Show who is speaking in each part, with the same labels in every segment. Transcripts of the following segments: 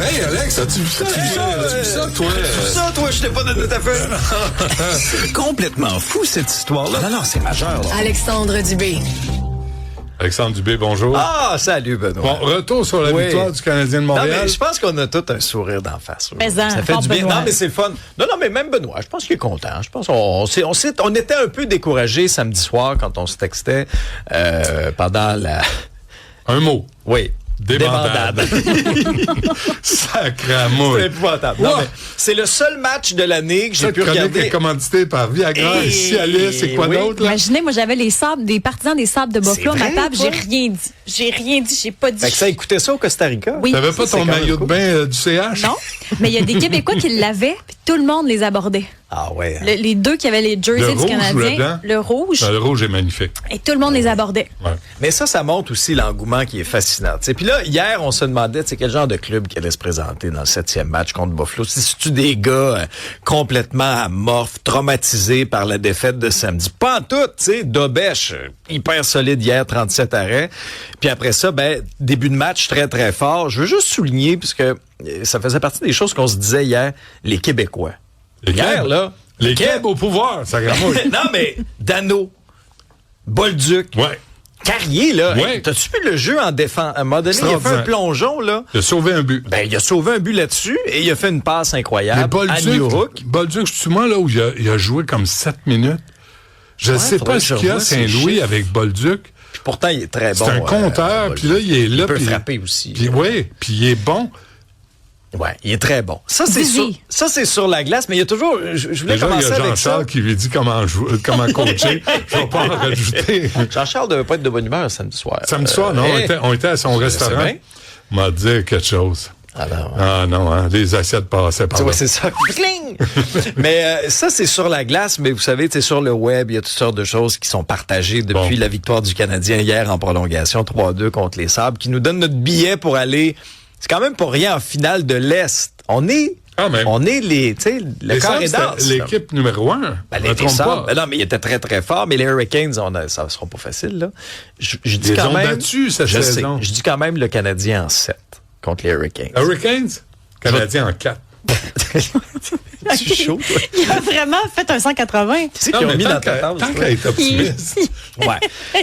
Speaker 1: Hey, Alex, as-tu vu ça? As-tu vu ça, toi?
Speaker 2: Ça, toi, je t'ai pas donné ta feuille.
Speaker 3: C'est complètement fou, cette histoire-là. Non, c'est majeur, là.
Speaker 4: Alexandre Dubé.
Speaker 1: Alexandre Dubé, bonjour.
Speaker 2: Ah, salut, Benoît.
Speaker 1: Bon, retour sur la victoire du Canadien de Montréal.
Speaker 2: Non, mais je pense qu'on a tous un sourire d'en face.
Speaker 5: Mais
Speaker 2: ça fait du bien.
Speaker 5: Benoît.
Speaker 2: Non, mais c'est le fun. Non, mais même Benoît, je pense qu'il est content. Je pense on était un peu découragés samedi soir quand on se textait pendant la...
Speaker 1: Un mot.
Speaker 2: Oui.
Speaker 1: Débandade. Sacramouille.
Speaker 2: C'est épouvantable. Non, mais c'est le seul match de l'année que j'ai pu regarder.
Speaker 1: Est commandité par Viagra, Cialis et quoi d'autre, là?
Speaker 5: Imaginez, moi, j'avais des partisans des Sables de Buffalo à ma table.
Speaker 2: Toi?
Speaker 5: J'ai rien dit. J'ai pas dit.
Speaker 2: Fait que ça écoutait ça au Costa Rica?
Speaker 5: Oui.
Speaker 1: T'avais pas ton maillot de bain du CH?
Speaker 5: Non. Mais il y a des Québécois qui l'avaient, puis tout le monde les abordait.
Speaker 2: Ah ouais. Hein.
Speaker 5: Les deux qui avaient les jerseys
Speaker 1: Le
Speaker 5: du
Speaker 1: rouge
Speaker 5: Canadien.
Speaker 1: ou le blanc?
Speaker 5: Le rouge.
Speaker 1: Le rouge est magnifique.
Speaker 5: Et tout le monde les abordait.
Speaker 1: Ouais.
Speaker 2: Mais ça montre aussi l'engouement qui est fascinant. T'sais. Puis là, hier, on se demandait quel genre de club qui allait se présenter dans le 7e match contre Buffalo. C'est-tu des gars complètement amorphes, traumatisés par la défaite de samedi? Pas en tout, tu sais. Dobèche, hyper solide hier, 37 arrêts. Puis après ça, début de match très, très fort. Je veux juste souligner, puisque ça faisait partie des choses qu'on se disait hier, les Québécois. Hier, là...
Speaker 1: Les Québécois au pouvoir, ça gramouille.
Speaker 2: Non, mais Dano, Bolduc...
Speaker 1: Ouais.
Speaker 2: Carrier, là,
Speaker 1: Ouais.
Speaker 2: hey, t'as-tu vu le jeu en défense? À un moment donné, il a fait un plongeon, là.
Speaker 1: Il a sauvé un but.
Speaker 2: Il a sauvé un but là-dessus et il a fait une passe incroyable à New Hook.
Speaker 1: Bolduc, c'est moi là où il a joué comme 7 minutes. Je ne sais pas ce qu'il y a Saint-Louis avec Bolduc.
Speaker 2: Puis pourtant, il est très bon.
Speaker 1: C'est un compteur, puis là, il est là.
Speaker 2: Il peut frapper aussi.
Speaker 1: Oui, puis il est bon.
Speaker 2: Ouais, il est très bon. Ça, c'est sur la glace, mais il y a toujours... Je voulais
Speaker 1: Déjà,
Speaker 2: commencer
Speaker 1: il y a
Speaker 2: avec ça.
Speaker 1: Jean-Charles qui lui dit comment coacher. Je vais pas en rajouter.
Speaker 2: Jean-Charles devait pas être de bonne humeur samedi soir.
Speaker 1: Samedi soir, non, on était à son restaurant. Il m'a dit quelque chose. Ah non, hein, les assiettes passaient par là.
Speaker 2: Ouais, c'est ça. Mais ça, c'est sur la glace, mais vous savez, sur le web, il y a toutes sortes de choses qui sont partagées depuis la victoire du Canadien hier en prolongation, 3-2 contre les Sabres, qui nous donnent notre billet pour aller... C'est quand même pour rien en finale de l'Est. On est le carré d'as.
Speaker 1: L'équipe numéro 1.
Speaker 2: Les Sabres, non, mais ils étaient très, très forts. Mais les Hurricanes, ça ne sera pas facile, là. Je dis
Speaker 1: ils
Speaker 2: quand
Speaker 1: ont
Speaker 2: même,
Speaker 1: battu cette saison.
Speaker 2: Je dis quand même le Canadien en 7 contre les Hurricanes.
Speaker 1: Hurricanes? Canadien en 4.
Speaker 2: Tu es chaud, toi?
Speaker 5: Il a vraiment fait un 180.
Speaker 2: Tu sais qu'ils ont mis dans ta table.
Speaker 1: Tant qu'à être optimiste.
Speaker 2: Ouais.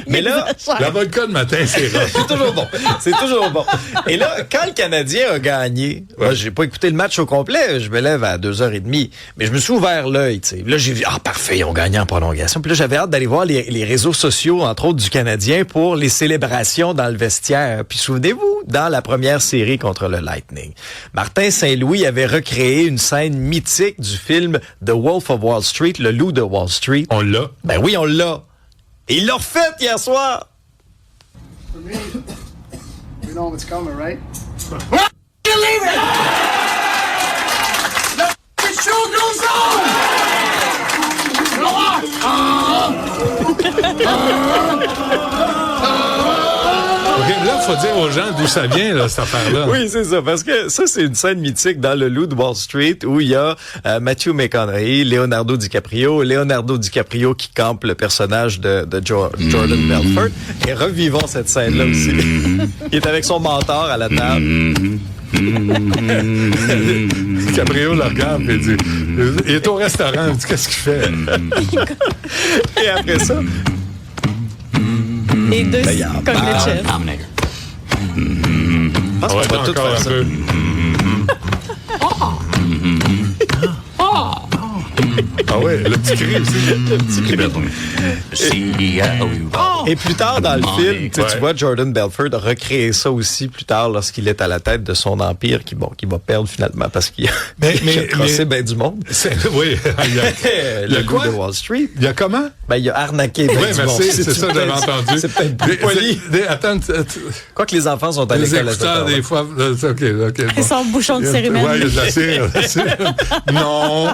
Speaker 2: Mais là,
Speaker 1: la vodka de matin, c'est rare.
Speaker 2: C'est toujours bon. C'est toujours bon. Et là, quand le Canadien a gagné, moi, j'ai pas écouté le match au complet, je me lève à 2h30, mais je me suis ouvert l'œil, tu sais. Là, j'ai vu, parfait, ils ont gagné en prolongation. Puis là, j'avais hâte d'aller voir les réseaux sociaux, entre autres du Canadien, pour les célébrations dans le vestiaire. Puis souvenez-vous, dans la première série contre le Lightning, Martin Saint-Louis avait recréé une scène mythique du film The Wolf of Wall Street, le loup de Wall Street.
Speaker 1: On l'a.
Speaker 2: Ben oui, on l'a. Et ils l'ont refait hier soir.
Speaker 6: For me, we know what's coming, right?
Speaker 7: You leave it! The show goes
Speaker 1: OK, là, il faut dire aux gens d'où ça vient, là, cette affaire-là.
Speaker 2: Oui, c'est ça, parce que ça, c'est une scène mythique dans Le Loup de Wall Street où il y a Matthew McConaughey, Leonardo DiCaprio qui campe le personnage de Jordan Belfort. Et revivons cette scène-là aussi. Il est avec son mentor à la table.
Speaker 1: Caprio le regarde et dit, il est au restaurant, il dit, qu'est-ce qu'il fait?
Speaker 2: Et après ça...
Speaker 5: Les deux comme le chef.
Speaker 2: Je pense qu'on va tout faire ça.
Speaker 1: Ah ouais, le petit cri aussi.
Speaker 2: Le petit cri. Et plus tard dans le film, tu vois Jordan Belfort recréer ça aussi plus tard lorsqu'il est à la tête de son empire qui va perdre finalement parce qu'il a crossé bien du monde.
Speaker 1: Oui.
Speaker 2: Le loup de Wall Street.
Speaker 1: Il y a comment?
Speaker 2: Il a arnaqué bien du monde.
Speaker 1: C'est ça que j'avais entendu.
Speaker 2: C'est peut-être plus poli.
Speaker 1: Attends.
Speaker 2: Quoi que les enfants sont à l'école.
Speaker 1: Les écouteurs, des fois. OK.
Speaker 5: Ils sont bouchons de cérémonie.
Speaker 1: Oui, il y a de la cire. Non.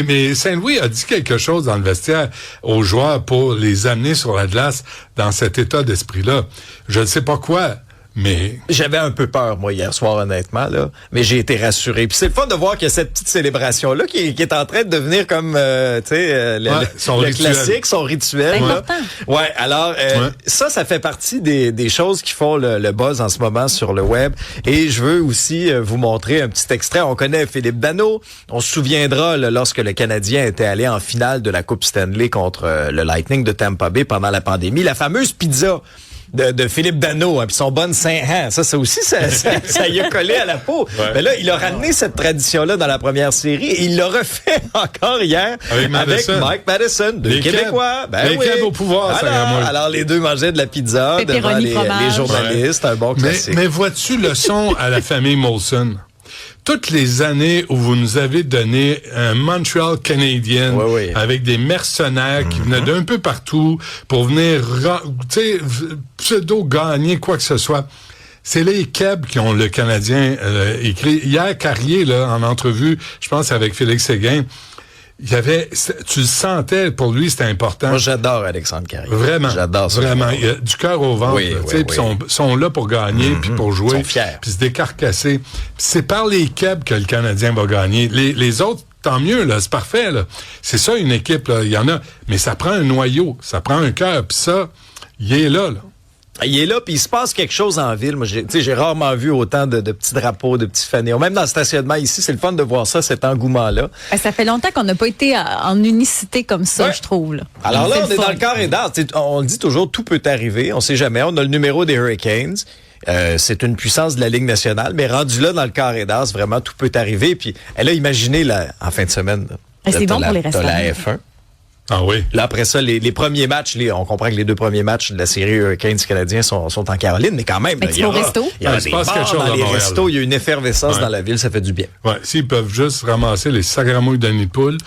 Speaker 1: Mais Saint-Louis a dit quelque chose dans le vestiaire aux joueurs pour les amener sur la glace dans cet état d'esprit-là. Je ne sais pas quoi, Mais
Speaker 2: j'avais un peu peur, moi, hier soir, honnêtement, là. Mais j'ai été rassuré. Puis c'est le fun de voir qu'il y a cette petite célébration-là qui est en train de devenir comme, tu sais, le classique, son rituel.
Speaker 5: C'est
Speaker 2: là.
Speaker 5: important.
Speaker 2: Ouais, alors, ça fait partie des choses qui font le buzz en ce moment sur le web. Et je veux aussi vous montrer un petit extrait. On connaît Philippe Danault. On se souviendra, là, lorsque le Canadien était allé en finale de la Coupe Stanley contre le Lightning de Tampa Bay pendant la pandémie, la fameuse pizza de Philippe Danault, puis son bon Saint-Han. Ça aussi, ça y a collé à la peau. Ouais. Mais là, il a ramené cette tradition-là dans la première série et il l'a refait encore hier avec Mike Madison, deux Québécois.
Speaker 1: Les clubs au pouvoir,
Speaker 2: alors, les deux mangeaient de la pizza devant les journalistes. Un bon classique.
Speaker 1: Mais vois-tu le son à la famille Molson? Toutes les années où vous nous avez donné un Montreal Canadien avec des mercenaires qui venaient d'un peu partout pour venir, tu sais, pseudo-gagner quoi que ce soit. C'est les Keb qui ont le Canadien écrit. Hier, Carrier, là, en entrevue, je pense avec Félix Séguin, il y avait, tu le sentais, pour lui, c'était important.
Speaker 2: Moi, j'adore Alexandre Carrier.
Speaker 1: Vraiment.
Speaker 2: J'adore ça.
Speaker 1: Vraiment. Il y a du cœur au ventre. Puis sont là pour gagner, puis pour jouer.
Speaker 2: Ils sont fiers.
Speaker 1: Puis se décarcasser. Puis c'est par les Keb que le Canadien va gagner. Les autres, tant mieux, là. C'est parfait, là. C'est ça, une équipe, là. Il y en a. Mais ça prend un noyau. Ça prend un cœur. Puis ça, il est là.
Speaker 2: Il est là, puis il se passe quelque chose en ville. Moi, j'ai rarement vu autant de petits drapeaux, de petits fanions. Même dans le stationnement ici, c'est le fun de voir ça, cet engouement-là.
Speaker 5: Ça fait longtemps qu'on n'a pas été en unicité comme ça, je trouve. Là.
Speaker 2: Alors là, on est dans le carré d'as. On le dit toujours, tout peut arriver. On sait jamais. On a le numéro des Hurricanes. C'est une puissance de la Ligue nationale, mais rendu là dans le carré d'as, vraiment, tout peut arriver. Puis là, imaginez, là, en fin de semaine,
Speaker 5: c'est bon pour les restaurants.
Speaker 2: T'as la F1.
Speaker 1: Ah oui.
Speaker 2: Là, après ça, les premiers matchs, on comprend que les deux premiers matchs de la série Hurricanes canadiens sont en Caroline, mais quand même, il y aura des bars dans les restos, il y a une effervescence dans la ville, ça fait du bien.
Speaker 1: Ouais, s'ils peuvent juste ramasser les sacramouilles de nid de poule,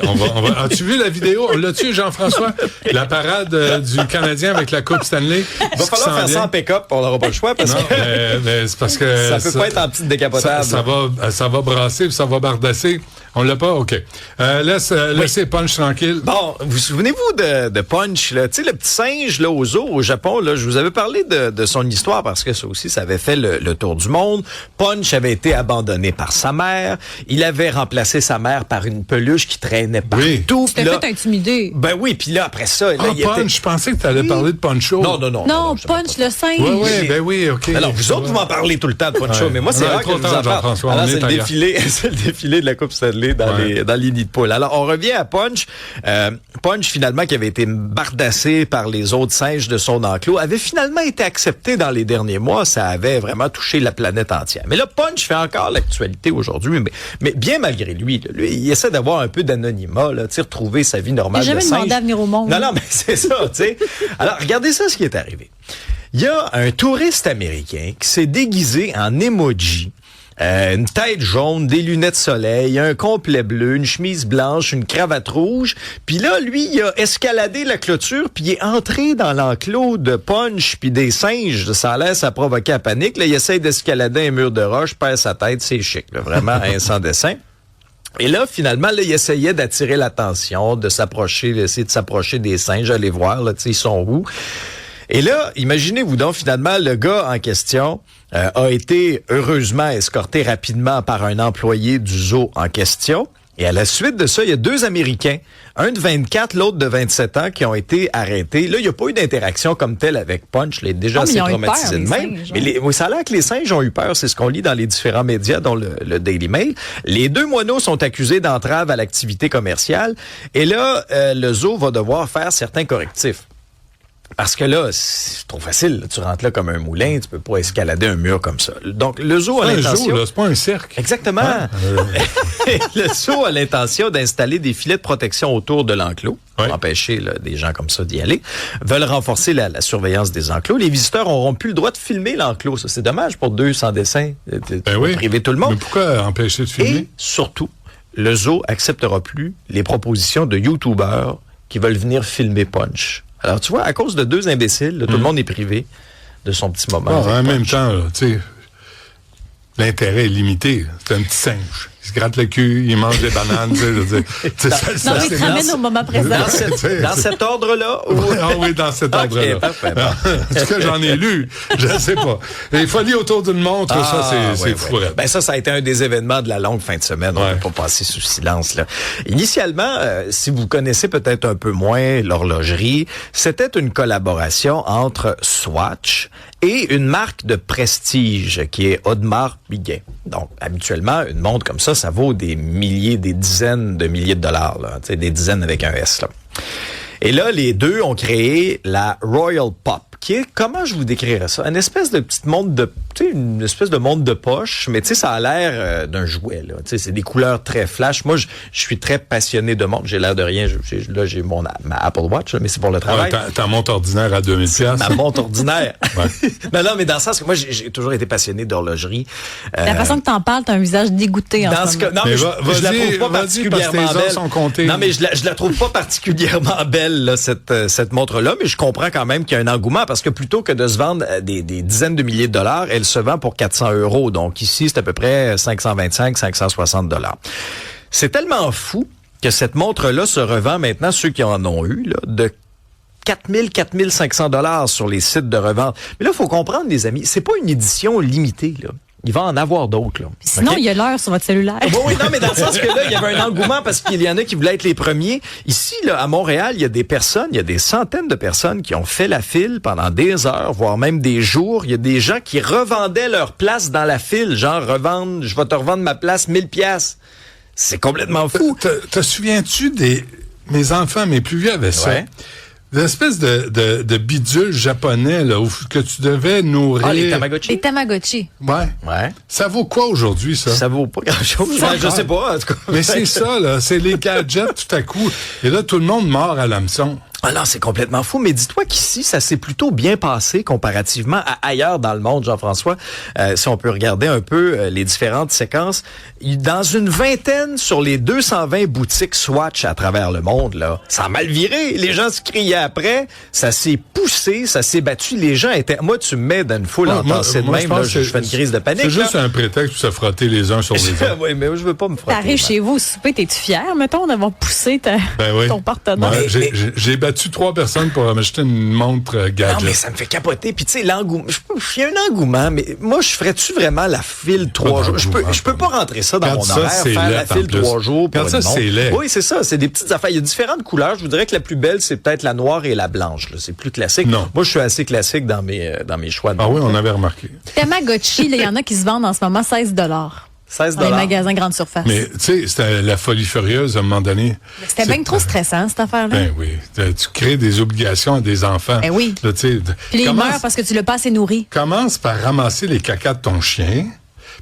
Speaker 1: on va. As-tu vu la vidéo? L'as-tu, Jean-François? La parade du Canadien avec la Coupe Stanley.
Speaker 2: Il va falloir faire ça en pick-up, on n'aura pas le choix, parce que
Speaker 1: mais c'est parce que
Speaker 2: ça peut pas être en petite décapotable.
Speaker 1: Ça va brasser, puis ça va bardasser. On l'a pas? OK. Laissez Punch tranquille.
Speaker 2: Bon, vous souvenez-vous de Punch, là? Tu sais, le petit singe, là, au zoo, au Japon, là, je vous avais parlé de son histoire parce que ça aussi, ça avait fait le tour du monde. Punch avait été abandonné par sa mère. Il avait remplacé sa mère par une peluche qui traînait partout.
Speaker 5: Oui. C'était fait intimider.
Speaker 2: Ben oui, puis là, après ça... Là,
Speaker 1: Punch, je pensais que tu allais parler de Poncho.
Speaker 5: Non, Punch, le singe.
Speaker 1: Oui, OK.
Speaker 2: Alors, vous autres, vous m'en parlez tout le temps de Poncho, mais moi, c'est rare que je vous en parle. Alors, c'est le défilé de la Coupe Stanley dans les nids de poule. Alors, on revient à Punch. Punch, finalement, qui avait été bardassé par les autres singes de son enclos, avait finalement été accepté dans les derniers mois. Ça avait vraiment touché la planète entière. Mais là, Punch fait encore l'actualité aujourd'hui, mais bien malgré lui, il essaie d'avoir un peu d'anonymat, là, retrouver sa vie normale de singe.
Speaker 5: Il n'a jamais demandé à venir au monde.
Speaker 2: Non, mais c'est ça, tu sais. Alors, regardez ça, ce qui est arrivé. Il y a un touriste américain qui s'est déguisé en emoji. Une tête jaune, des lunettes soleil, un complet bleu, une chemise blanche, une cravate rouge. Puis là, lui, il a escaladé la clôture, puis il est entré dans l'enclos de Punch puis des singes. Ça laisse à provoquer la panique. Là, il essaie d'escalader un mur de roche, perd sa tête, c'est chic. Là, vraiment un sans dessin. Et là, finalement, là, il essayait d'attirer l'attention, d'essayer de s'approcher des singes, aller voir, là, tu sais, ils sont où. Et là, imaginez-vous donc, finalement, le gars en question a été heureusement escorté rapidement par un employé du zoo en question. Et à la suite de ça, il y a deux Américains, un de 24, l'autre de 27 ans, qui ont été arrêtés. Là, il n'y a pas eu d'interaction comme telle avec Punch. Il est déjà assez traumatisé de même. Mais ça a l'air que les singes ont eu peur. C'est ce qu'on lit dans les différents médias, dont le Daily Mail. Les deux moineaux sont accusés d'entrave à l'activité commerciale. Et là, le zoo va devoir faire certains correctifs. Parce que là, c'est trop facile. Là. Tu rentres là comme un moulin, tu peux pas escalader un mur comme ça. Donc, le zoo a l'intention...
Speaker 1: C'est pas un cirque.
Speaker 2: Exactement. Le zoo a l'intention d'installer des filets de protection autour de l'enclos pour empêcher des gens comme ça d'y aller. Veulent renforcer la surveillance des enclos. Les visiteurs n'auront plus le droit de filmer l'enclos. Ça, c'est dommage pour 200 dessins. Priver tout le monde.
Speaker 1: Mais pourquoi empêcher de filmer?
Speaker 2: Et surtout, le zoo acceptera plus les propositions de YouTubers qui veulent venir filmer Punch. Alors, tu vois, à cause de deux imbéciles, là, tout le monde est privé de son petit moment.
Speaker 1: En même temps, tu sais, l'intérêt est limité. C'est un petit singe. Il se gratte le cul, il mange des bananes, tu sais, je veux dire.
Speaker 5: Non, mais il te ramène au moment présent.
Speaker 2: Dans cet ordre-là?
Speaker 1: Ah oui, dans cet ordre-là.
Speaker 2: OK, parfait.
Speaker 1: En tout cas, j'en ai lu. Je ne sais pas. Les folies autour d'une montre, ça, c'est fou.
Speaker 2: Ben ça a été un des événements de la longue fin de semaine. On ne peut pas passer sous silence, là. Initialement, si vous connaissez peut-être un peu moins l'horlogerie, c'était une collaboration entre Swatch et une marque de prestige qui est Audemars Piguet. Donc, habituellement, une montre comme ça vaut des milliers, des dizaines de milliers de dollars, là. Tu sais, des dizaines avec un S, là. Et là, les deux ont créé la Royal Pop, qui est, comment je vous décrirais ça? Une espèce de petite montre une espèce de montre de poche, mais tu sais, ça a l'air d'un jouet, là. Tu sais, c'est des couleurs très flash. Moi, je suis très passionné de montre. J'ai l'air de rien. Là, j'ai ma Apple Watch, là, mais c'est pour le travail.
Speaker 1: Ta montre ordinaire à 2000$.
Speaker 2: Ma montre ordinaire. Non, mais dans le sens que moi, j'ai toujours été passionné d'horlogerie.
Speaker 5: La façon que t'en parles, t'as un visage dégoûté en ce moment.
Speaker 2: Non, mais je la trouve pas particulièrement belle.
Speaker 1: Sont comptés.
Speaker 2: Non, mais je la trouve pas particulièrement belle, là, cette montre-là, mais je comprends quand même qu'il y a un engouement parce que plutôt que de se vendre des dizaines de milliers de dollars, elle se vend pour 400 €. Donc ici, c'est à peu près 525, 560 $. C'est tellement fou que cette montre-là se revend maintenant, ceux qui en ont eu, là, de 4 500 $ sur les sites de revente. Mais là, il faut comprendre, les amis, c'est pas une édition limitée, là. Il va en avoir d'autres, là.
Speaker 5: Puis sinon, il y a l'heure sur votre cellulaire.
Speaker 2: Oui, non, mais dans le sens que là, il y avait un engouement parce qu'il y en a qui voulaient être les premiers. Ici, là, à Montréal, il y a des centaines de personnes qui ont fait la file pendant des heures, voire même des jours. Il y a des gens qui revendaient leur place dans la file. Genre, je vais te revendre ma place 1000$. C'est complètement fou.
Speaker 1: Te souviens-tu mes enfants, mes plus vieux avaient ça?
Speaker 2: Ouais.
Speaker 1: Des espèces de bidules japonais, là, que tu devais nourrir.
Speaker 2: Ah, les Tamagotchi.
Speaker 5: Les Tamagotchi.
Speaker 1: Ouais. Ça vaut quoi aujourd'hui, ça?
Speaker 2: Ça vaut pas grand-chose. Je sais pas, en tout cas.
Speaker 1: Mais c'est ça, là. C'est les gadgets tout à coup. Et là, tout le monde mord à l'hameçon.
Speaker 2: Ah non, c'est complètement fou. Mais dis-toi qu'ici, ça s'est plutôt bien passé comparativement à ailleurs dans le monde, Jean-François. Si on peut regarder un peu les différentes séquences. Dans une vingtaine sur les 220 boutiques Swatch à travers le monde, là, ça a mal viré. Les gens se criaient après. Ça s'est poussé, ça s'est battu. Les gens étaient... Moi, tu me mets dans une foule entassée de même. Là, je fais une crise de panique.
Speaker 1: C'est juste un prétexte pour se frotter les uns sur les autres.
Speaker 2: Oui, mais je veux pas me frotter.
Speaker 5: T'arrives chez vous au souper, t'es-tu fier, mettons, d'avoir poussé ton partenaire?
Speaker 1: Ouais, j'ai battu 3 personnes pour m'acheter une montre gadget.
Speaker 2: Non, mais ça me fait capoter. Puis tu sais, l'engouement, il y a un engouement, mais moi, je ferais-tu vraiment la file 3 jours? Je peux pas rentrer ça dans mon horaire, faire la file 3 jours pour une montre.
Speaker 1: C'est laid.
Speaker 2: Oui, c'est ça. C'est des petites affaires. Il y a différentes couleurs. Je vous dirais que la plus belle, c'est peut-être la noire et la blanche. Là. C'est plus classique.
Speaker 1: Non.
Speaker 2: Moi, je suis assez classique dans mes choix.
Speaker 1: Ah oui, on avait remarqué.
Speaker 5: Tamagotchi, il y en a qui se vendent en ce moment 16 $.
Speaker 2: 16
Speaker 5: dans les magasins grande surface.
Speaker 1: Mais tu sais, c'était la folie furieuse à un moment donné.
Speaker 5: C'était bien trop stressant, cette affaire-là.
Speaker 1: Ben oui. Tu crées des obligations à des enfants.
Speaker 5: Ben oui.
Speaker 1: Là,
Speaker 5: puis ils meurent parce que tu l'as pas assez nourri.
Speaker 1: Commence par ramasser les cacas de ton chien,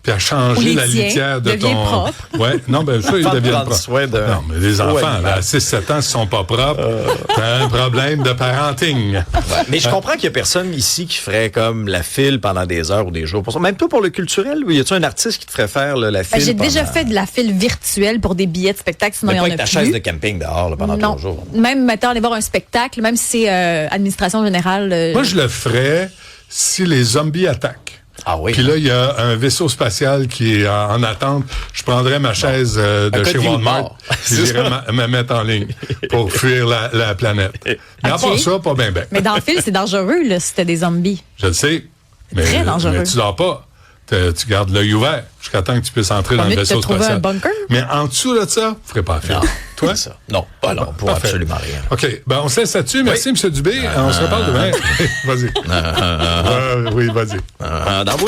Speaker 1: puis à changer la litière de ton...
Speaker 5: propre.
Speaker 1: Ouais, non, ben ça, ils deviennent propres.
Speaker 2: Non,
Speaker 1: mais les enfants, là, à 6-7 ans, s'ils sont pas propres, t'as un problème de parenting.
Speaker 2: Ouais. Mais je comprends qu'il y a personne ici qui ferait comme la file pendant des heures ou des jours pour ça. Même toi, pour le culturel, y a-tu un artiste qui te ferait faire là, la file?
Speaker 5: J'ai déjà fait de la file virtuelle pour des billets de spectacle, sinon il y en a plus.
Speaker 2: Pas avec ta chaise de camping dehors là, pendant 3 jours.
Speaker 5: Même maintenant, aller voir un spectacle, même si c'est administration générale.
Speaker 1: Moi, je le ferais si les zombies attaquent.
Speaker 2: Ah oui.
Speaker 1: Puis là, il y a un vaisseau spatial qui est en attente. Je prendrais ma chaise de chez Walmart et j'irais me mettre en ligne pour fuir la planète. Mais à part ça, pas bien.
Speaker 5: Mais dans le film, c'est dangereux là, si t'as des zombies.
Speaker 1: Je le sais.
Speaker 5: Très dangereux.
Speaker 1: Mais tu dors pas. Tu gardes l'œil ouvert jusqu'à temps que tu puisses entrer dans le vaisseau spatial.
Speaker 5: Un bunker?
Speaker 1: Mais en dessous de ça, tu ferais pas affaire. Toi?
Speaker 2: Ça. Non, alors, pour absolument rien.
Speaker 1: OK. Ben, on se laisse là-dessus. Merci, M. Dubé. On se reparle demain. Vas-y. Oui, vas-y.
Speaker 2: Dans vos